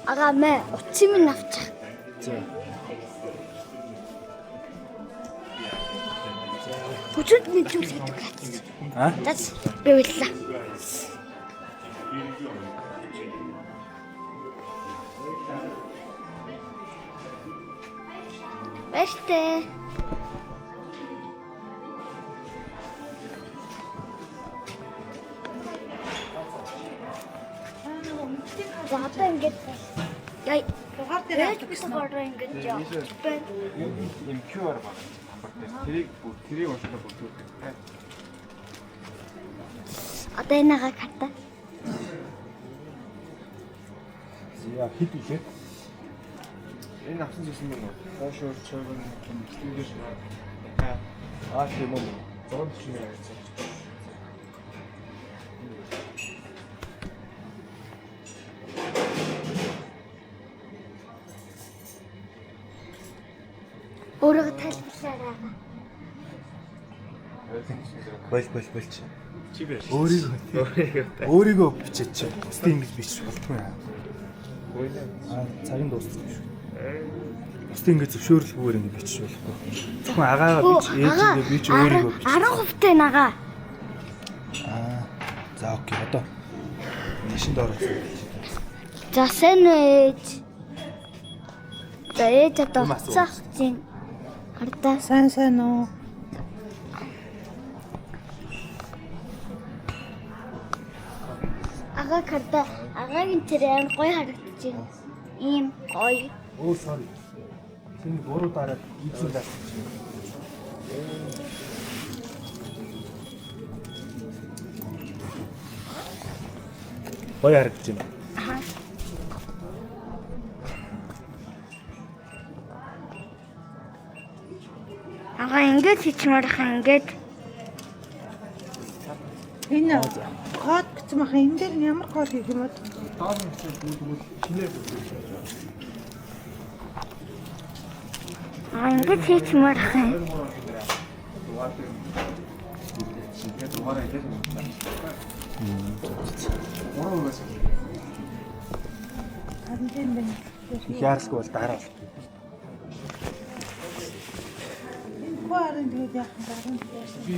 Ага мэ утсан минь авчих. За. Хүчит мэдүүл гэдэг гэсэн. Аа? That's бэлла. Бэстэ. За одоо ингэж яа. Дугаар дээр Яаж бид хоороо ингэж яа. Им QR баг. Тэрийг уншаад бүгдээ. Одоо энэгээ карта. Яа хит үлээ. Энэ авсан зүйлс юм уу? Хоошоор чойгон студиэш. Тийм үү. 140 яваад. Өөрөө тайлбарлаарай. Болж. Чи биш. Өөрийгөө бичээч. Бусдын ингэж бичиж болтгүй яа. Цагийн дууссан шүү. Бусдын ингэж зөвшөөрлгүйгээр ингэж бичиж болохгүй. Зөвхөн агаагаа бич, ээжигээ бич өөрийгөө бич. 10% нагаа. За окей. Одоо машинд орсон. За сэн ээж. За ээж одоо уцаах чинь. Хардаа сайн уу? ага карта агагийн тэр аим гоё харагдаж байна. Ийм гоё. Оо sorry. Чиний буруу дараад ийцэн даа. Гоё харагдаж байна. Ага ингэж хийчмээр хаа ингэж. Энэ код гэсэн мах энэ дээр нь ямар код хийх юм бэ? Доор нь тэгвэл чинээ Ингэж хийчмээр хаа. Яарсгүй бол дараа. Гуарын тэгээд яах вэ?